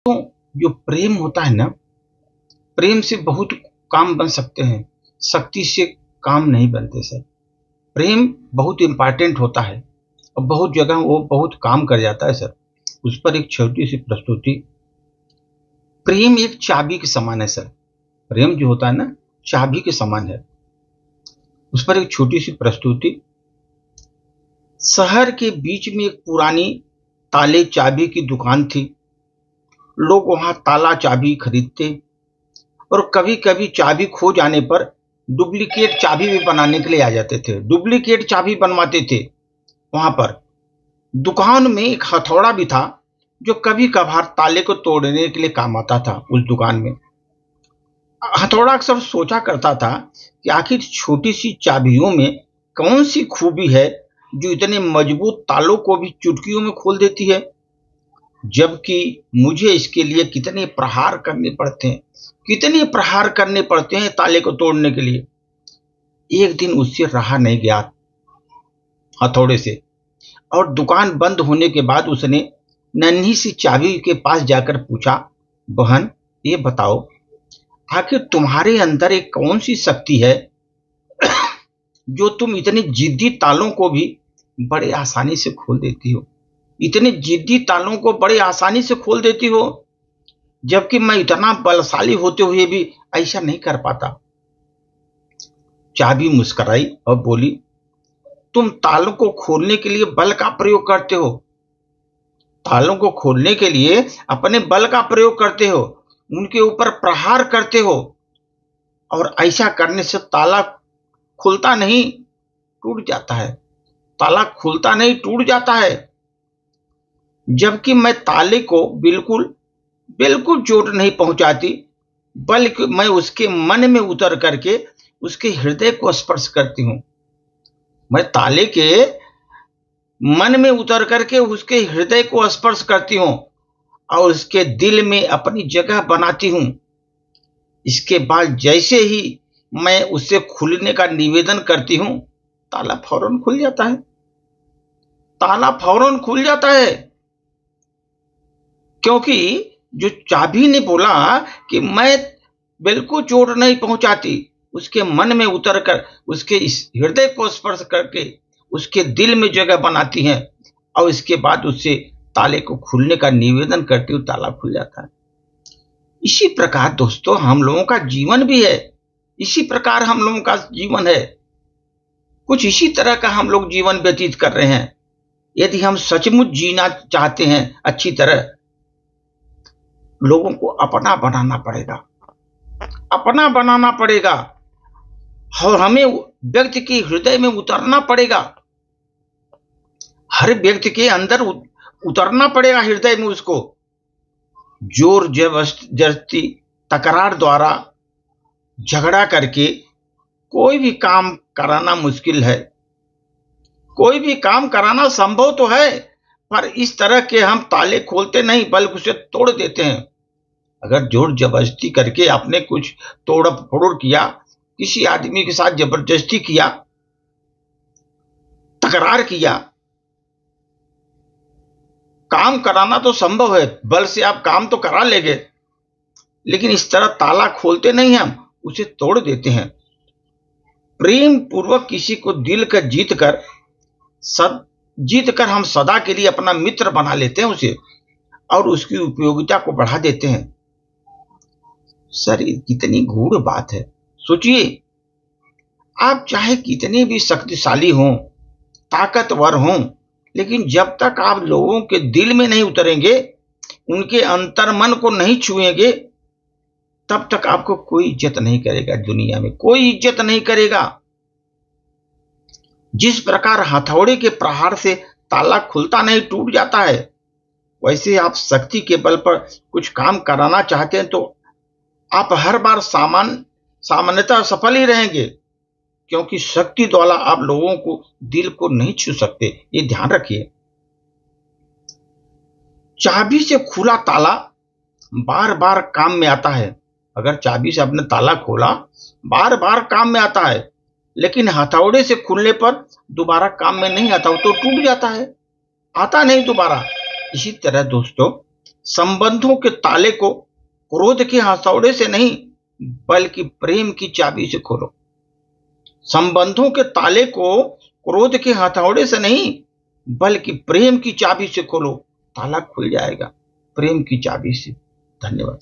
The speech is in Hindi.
तो जो प्रेम होता है ना, प्रेम से बहुत काम बन सकते हैं, शक्ति से काम नहीं बनते सर। प्रेम बहुत इंपॉर्टेंट होता है और बहुत जगह वो बहुत काम कर जाता है सर। उस पर एक छोटी सी प्रस्तुति। प्रेम एक चाबी के समान है सर। प्रेम जो होता है ना, चाबी के समान है। उस पर एक छोटी सी प्रस्तुति। शहर के बीच में एक पुरानी ताले चाबी की दुकान थी। लोग वहां ताला चाबी खरीदते और कभी कभी चाबी खो जाने पर डुप्लीकेट चाबी भी बनाने के लिए आ जाते थे, डुप्लीकेट चाबी बनवाते थे। वहां पर दुकान में एक हथौड़ा भी था जो कभी कभार ताले को तोड़ने के लिए काम आता था। उस दुकान में हथौड़ा अक्सर सोचा करता था कि आखिर छोटी सी चाबियों में कौन सी खूबी है जो इतने मजबूत तालों को भी चुटकियों में खोल देती है, जबकि मुझे इसके लिए कितने प्रहार करने पड़ते हैं, कितने प्रहार करने पड़ते हैं ताले को तोड़ने के लिए। एक दिन उससे रहा नहीं गया हथौड़े से, और दुकान बंद होने के बाद उसने नन्ही सी चाबी के पास जाकर पूछा, बहन ये बताओ, आखिर तुम्हारे अंदर एक कौन सी शक्ति है जो तुम इतने जिद्दी तालों को भी बड़े आसानी से खोल देती हो, इतने जिद्दी तालों को बड़े आसानी से खोल देती हो, जबकि मैं इतना बलशाली होते हुए भी ऐसा नहीं कर पाता। चाबी मुस्कुराई और बोली, तुम तालों को खोलने के लिए बल का प्रयोग करते हो, तालों को खोलने के लिए अपने बल का प्रयोग करते हो, उनके ऊपर प्रहार करते हो, और ऐसा करने से ताला खुलता नहीं, टूट जाता है। ताला खुलता नहीं, टूट जाता है। जबकि मैं ताले को बिल्कुल बिल्कुल चोट नहीं पहुंचाती, बल्कि मैं उसके मन में उतर करके उसके हृदय को स्पर्श करती हूं। मैं ताले के मन में उतर करके उसके हृदय को स्पर्श करती हूं और उसके दिल में अपनी जगह बनाती हूं। इसके बाद जैसे ही मैं उससे खुलने का निवेदन करती हूं, ताला फौरन खुल जाता है। ताला फौरन खुल जाता है, क्योंकि जो चाबी ने बोला कि मैं बिल्कुल चोट नहीं पहुंचाती, उसके मन में उतरकर उसके इस हृदय को स्पर्श करके उसके दिल में जगह बनाती है और इसके बाद उससे ताले को खुलने का निवेदन करती हूँ, ताला खुल जाता है। इसी प्रकार दोस्तों हम लोगों का जीवन भी है, इसी प्रकार हम लोगों का जीवन है। कुछ इसी तरह का हम लोग जीवन व्यतीत कर रहे हैं। यदि हम सचमुच जीना चाहते हैं अच्छी तरह, लोगों को अपना बनाना पड़ेगा, अपना बनाना पड़ेगा, और हमें व्यक्ति के हृदय में उतरना पड़ेगा, हर व्यक्ति के अंदर उतरना पड़ेगा हृदय में। उसको जोर जबरदस्ती तकरार द्वारा झगड़ा करके कोई भी काम कराना मुश्किल है। कोई भी काम कराना संभव तो है, पर इस तरह के हम ताले खोलते नहीं बल्कि उसे तोड़ देते हैं। अगर जोर जबरदस्ती करके आपने कुछ तोड़ फोड़ किया, किसी आदमी के साथ जबरदस्ती किया, तकरार किया, काम कराना तो संभव है, बल से आप काम तो करा लेंगे, लेकिन इस तरह ताला खोलते नहीं, हम उसे तोड़ देते हैं। प्रेम पूर्वक किसी को दिल का जीत कर हम सदा के लिए अपना मित्र बना लेते हैं उसे, और उसकी उपयोगिता को बढ़ा देते हैं। सर ये कितनी गूढ़ बात है। सोचिए, आप चाहे कितने भी शक्तिशाली हों, ताकतवर हों, लेकिन जब तक आप लोगों के दिल में नहीं उतरेंगे, उनके अंतर्मन को नहीं छुएंगे, तब तक आपको कोई इज्जत नहीं करेगा। दुनिया में कोई इज्जत नहीं करेगा। जिस प्रकार हथौड़े के प्रहार से ताला खुलता नहीं, टूट जाता है, वैसे आप शक्ति के बल पर कुछ काम कराना चाहते हैं तो आप हर बार सामान्यतः सफल ही रहेंगे, क्योंकि शक्ति द्वारा आप लोगों को दिल को नहीं छू सकते। ये ध्यान रखिए। चाबी से खुला ताला बार बार काम में आता है। अगर चाबी से आपने ताला खोला, बार बार काम में आता है, लेकिन हथौड़े से खुलने पर दोबारा काम में नहीं आता, तो टूट जाता है, आता नहीं दोबारा। इसी तरह दोस्तों संबंधों के ताले को क्रोध के हथौड़े से नहीं बल्कि प्रेम की चाबी से खोलो। संबंधों के ताले को क्रोध के हथौड़े से नहीं बल्कि प्रेम की चाबी से खोलो, ताला खुल जाएगा प्रेम की चाबी से। धन्यवाद।